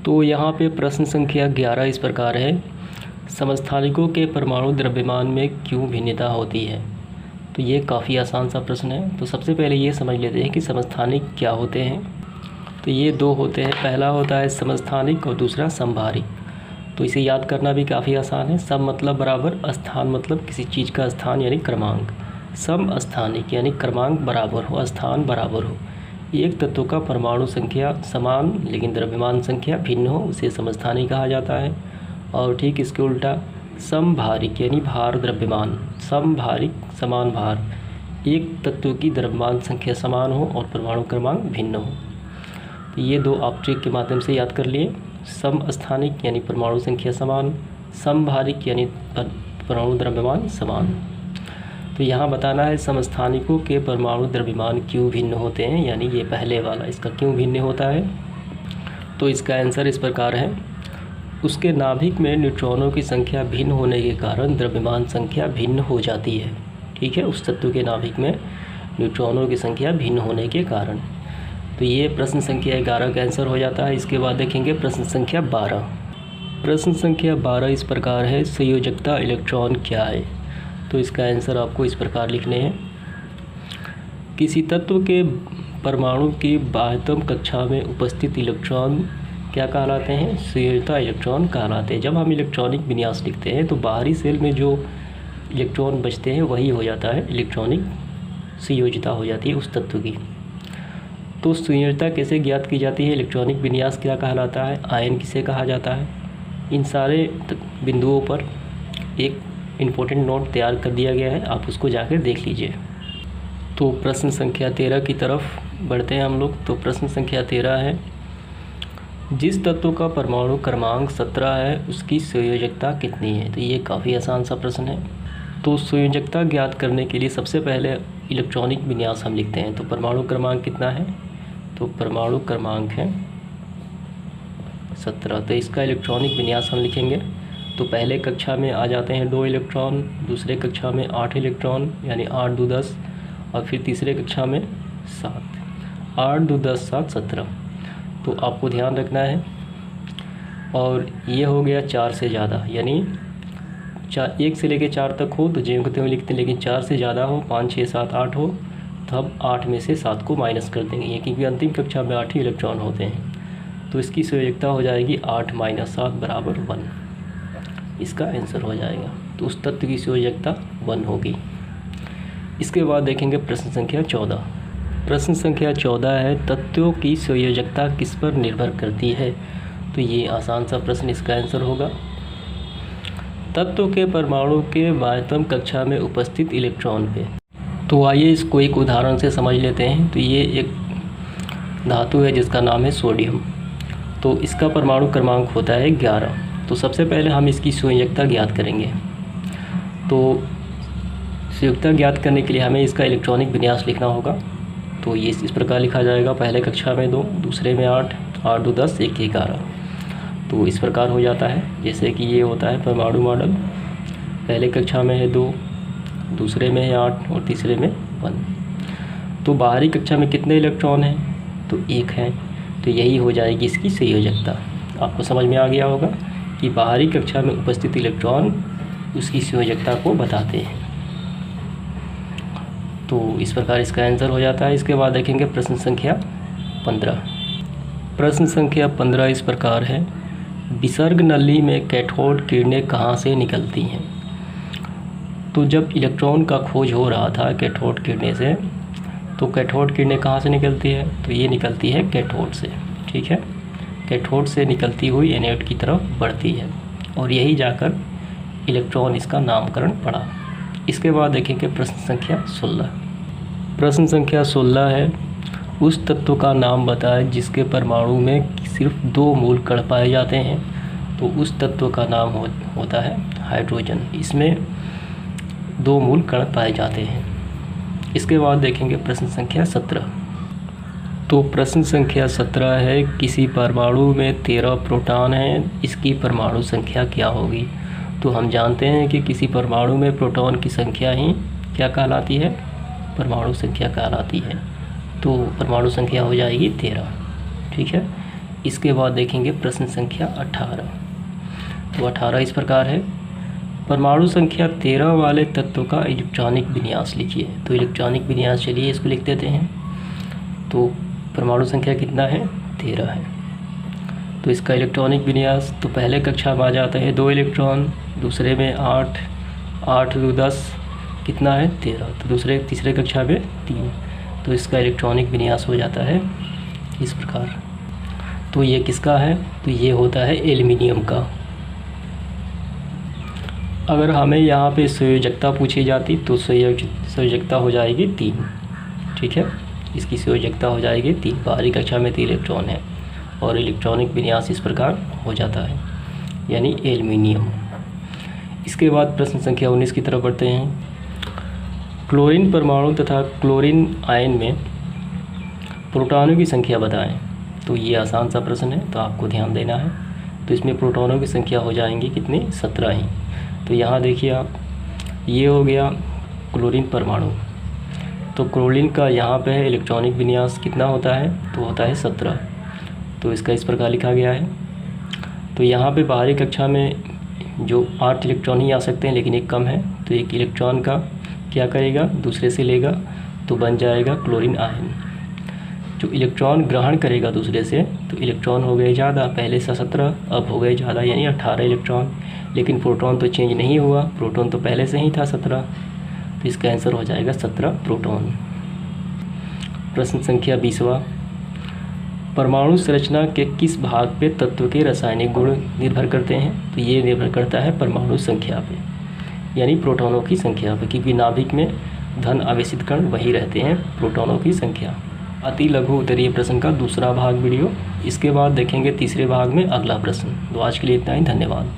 तो यहाँ पे प्रश्न संख्या 11 इस प्रकार है, समस्थानिकों के परमाणु द्रव्यमान में क्यों भिन्नता होती है। तो ये काफ़ी आसान सा प्रश्न है। तो सबसे पहले ये समझ लेते हैं कि समस्थानिक क्या होते हैं। तो ये दो होते हैं, पहला होता है समस्थानिक और दूसरा समभारिक। तो इसे याद करना भी काफ़ी आसान है। सम मतलब बराबर, स्थान मतलब किसी चीज़ का स्थान यानी क्रमांक। सम स्थानिक यानी क्रमांक बराबर हो, स्थान बराबर हो। एक तत्व का परमाणु संख्या समान लेकिन द्रव्यमान संख्या भिन्न हो, उसे समस्थानिक कहा जाता है। और ठीक इसके उल्टा समभारिक यानी भार द्रव्यमान, समभारिक समान भार, एक तत्व की द्रव्यमान संख्या समान हो और परमाणु क्रमांक भिन्न हो। तो ये दो आप ट्रिक के माध्यम से याद कर लिए। समस्थानिक यानी परमाणु संख्या समान, समभारिक यानी परमाणु द्रव्यमान समान। तो यहाँ बताना है समस्थानिकों के परमाणु द्रव्यमान क्यों भिन्न होते हैं, यानी ये पहले वाला, इसका क्यों भिन्न होता है। तो इसका आंसर इस प्रकार है, उसके नाभिक में न्यूट्रॉनों की संख्या भिन्न होने के कारण द्रव्यमान संख्या भिन्न हो जाती है। ठीक है, उस तत्व के नाभिक में न्यूट्रॉनों की संख्या भिन्न होने के कारण। तो ये प्रश्न संख्या 11 का आंसर हो जाता है। इसके बाद देखेंगे प्रश्न संख्या 12। प्रश्न संख्या 12 इस प्रकार है, संयोजकता इलेक्ट्रॉन क्या है। तो इसका आंसर आपको इस प्रकार लिखने हैं, किसी तत्व के परमाणु की बाह्यतम कक्षा में उपस्थित इलेक्ट्रॉन क्या कहलाते हैं, संयोजकता इलेक्ट्रॉन कहलाते हैं। जब हम इलेक्ट्रॉनिक विन्यास लिखते हैं तो बाहरी सेल में जो इलेक्ट्रॉन बचते हैं वही हो जाता है इलेक्ट्रॉनिक संयोजकता हो जाती है उस तत्व की। तो संयोजकता कैसे ज्ञात की जाती है, इलेक्ट्रॉनिक विन्यास क्या कहलाता है, आयन किसे कहा जाता है, इन सारे बिंदुओं पर एक इम्पोर्टेंट नोट तैयार कर दिया गया है, आप उसको जाकर देख लीजिए। तो प्रश्न संख्या 13 की तरफ बढ़ते हैं हम लोग। तो प्रश्न संख्या 13 है, जिस तत्व का परमाणु क्रमांक 17 है उसकी संयोजकता कितनी है। तो ये काफ़ी आसान सा प्रश्न है। तो संयोजकता ज्ञात करने के लिए सबसे पहले इलेक्ट्रॉनिक विन्यास हम लिखते हैं। तो परमाणु क्रमांक कितना है, तो परमाणु क्रमांक है 17। तो इसका इलेक्ट्रॉनिक विन्यास हम लिखेंगे। तो पहले कक्षा में आ जाते हैं 2 इलेक्ट्रॉन, दूसरे कक्षा में 8 इलेक्ट्रॉन यानी 8 2 10, और फिर तीसरे कक्षा में 7। 8 2 10 7 17। तो आपको ध्यान रखना है। और ये हो गया 4 से ज़्यादा, यानी 1 से लेकर 4 तक हो तो ज्यों लिखते हैं, लेकिन 4 से ज़्यादा हो, 5 6 7 8 हो तो हम 8 में से 7 को माइनस कर देंगे, क्योंकि अंतिम कक्षा में 8 ही इलेक्ट्रॉन होते हैं। तो इसकी संयोजकता हो जाएगी 8 - 7 = 1, इसका आंसर हो जाएगा। तो उस तत्व की संयोजकता 1 होगी। इसके बाद देखेंगे प्रश्न संख्या 14। प्रश्न संख्या 14 है, तत्वों की संयोजकता किस पर निर्भर करती है। तो ये आसान सा प्रश्न, इसका आंसर होगा तत्व के परमाणु के बाह्यतम कक्षा में उपस्थित इलेक्ट्रॉन पे। तो आइए इसको एक उदाहरण से समझ लेते हैं। तो ये एक धातु है जिसका नाम है सोडियम। तो इसका परमाणु क्रमांक होता है 11। तो सबसे पहले हम इसकी संयोजकता ज्ञात करेंगे। तो संयोजकता ज्ञात करने के लिए हमें इसका इलेक्ट्रॉनिक विन्यास लिखना होगा। तो ये इस प्रकार लिखा जाएगा, पहले कक्षा में 2, दूसरे में 8, 8 2 10 1 11। तो इस प्रकार हो जाता है, जैसे कि ये होता है परमाणु मॉडल, पहले कक्षा में है 2, दूसरे में है 8 और तीसरे में 1। तो बाहरी कक्षा में कितने इलेक्ट्रॉन हैं, तो 1 है। तो यही हो जाएगी इसकी संयोजकता। आपको समझ में आ गया होगा कि बाहरी कक्षा में उपस्थित इलेक्ट्रॉन उसकी संयोजकता को बताते हैं। तो इस प्रकार इसका आंसर हो जाता है। इसके बाद देखेंगे प्रश्न संख्या 15। प्रश्न संख्या 15 इस प्रकार है, विसर्ग नली में कैथोड किरणें कहाँ से निकलती हैं। तो जब इलेक्ट्रॉन का खोज हो रहा था कैथोड किरणें से, तो कैथोड किरणें कहाँ से निकलती है, तो ये निकलती है कैथोड से। ठीक है, कैथोड से निकलती हुई एनोड की तरफ बढ़ती है और यही जाकर इलेक्ट्रॉन इसका नामकरण पड़ा। इसके बाद देखेंगे प्रश्न संख्या 16। प्रश्न संख्या 16 है, उस तत्व का नाम बताएं जिसके परमाणु में सिर्फ 2 मूल कण पाए जाते हैं। तो उस तत्व का नाम होता है हाइड्रोजन। इसमें 2 मूल कण पाए जाते हैं। इसके बाद देखेंगे प्रश्न संख्या 17। तो प्रश्न संख्या 17 है, किसी परमाणु में 13 प्रोटॉन हैं, इसकी परमाणु संख्या क्या होगी। तो हम जानते हैं कि किसी परमाणु में प्रोटॉन की संख्या ही क्या कहलाती है, परमाणु संख्या कहलाती है। तो परमाणु संख्या हो जाएगी 13। ठीक है, इसके बाद देखेंगे प्रश्न संख्या 18। तो 18 इस प्रकार है, परमाणु संख्या 13 वाले तत्व का इलेक्ट्रॉनिक विन्यास लिखिए। तो इलेक्ट्रॉनिक विन्यास, चलिए इसको लिख देते हैं। तो परमाणु संख्या कितना है, 13 है। तो इसका इलेक्ट्रॉनिक विन्यास तो पहले कक्षा में आ जाता है 2 इलेक्ट्रॉन, दूसरे में 8, 8 2 10, कितना है 13। तो तीसरे कक्षा में 3। तो इसका इलेक्ट्रॉनिक विन्यास हो जाता है इस प्रकार। तो ये किसका है, तो ये होता है एल्युमिनियम का। अगर हमें यहाँ पे संयोजकता पूछी जाती तो संयोजकता हो जाएगी 3। ठीक है, इसकी संयोजकता हो जाएगी 3। बाहरी कक्षा में 3 इलेक्ट्रॉन है और इलेक्ट्रॉनिक विन्यास इस प्रकार हो जाता है, यानी एल्युमिनियम। इसके बाद प्रश्न संख्या 19 की तरफ बढ़ते हैं। क्लोरीन परमाणु तथा क्लोरीन आयन में प्रोटॉनों की संख्या बताएं। तो ये आसान सा प्रश्न है, तो आपको ध्यान देना है। तो इसमें प्रोटॉनों की संख्या हो जाएंगी कितनी, 17 ही। तो यहाँ देखिए आप, ये हो गया क्लोरीन परमाणु। तो क्लोरीन का यहाँ पे है इलेक्ट्रॉनिक विन्यास कितना होता है, तो होता है 17। तो इसका इस प्रकार लिखा गया है। तो यहाँ पे बाहरी कक्षा में जो 8 इलेक्ट्रॉन ही आ सकते हैं, लेकिन एक कम है, तो एक इलेक्ट्रॉन का क्या करेगा, दूसरे से लेगा, तो बन जाएगा क्लोरीन आयन। जो इलेक्ट्रॉन ग्रहण करेगा दूसरे से, तो इलेक्ट्रॉन हो गए ज़्यादा, पहले से 17 अब हो गए ज़्यादा, यानी 18 इलेक्ट्रॉन। लेकिन प्रोटॉन तो चेंज नहीं हुआ, प्रोटॉन तो पहले से ही था 17। तो इसका आंसर हो जाएगा 17 प्रोटॉन। प्रश्न संख्या 20वां, परमाणु संरचना के किस भाग पे तत्व के रासायनिक गुण निर्भर करते हैं। तो ये निर्भर करता है परमाणु संख्या पे, यानी प्रोटॉनों की संख्या पे, क्योंकि नाभिक में धन आवेशित कण वही रहते हैं, प्रोटॉनों की संख्या। अति लघु उत्तरीय प्रश्न का दूसरा भाग वीडियो, इसके बाद देखेंगे तीसरे भाग में अगला प्रश्न। तो आज के लिए इतना ही, धन्यवाद।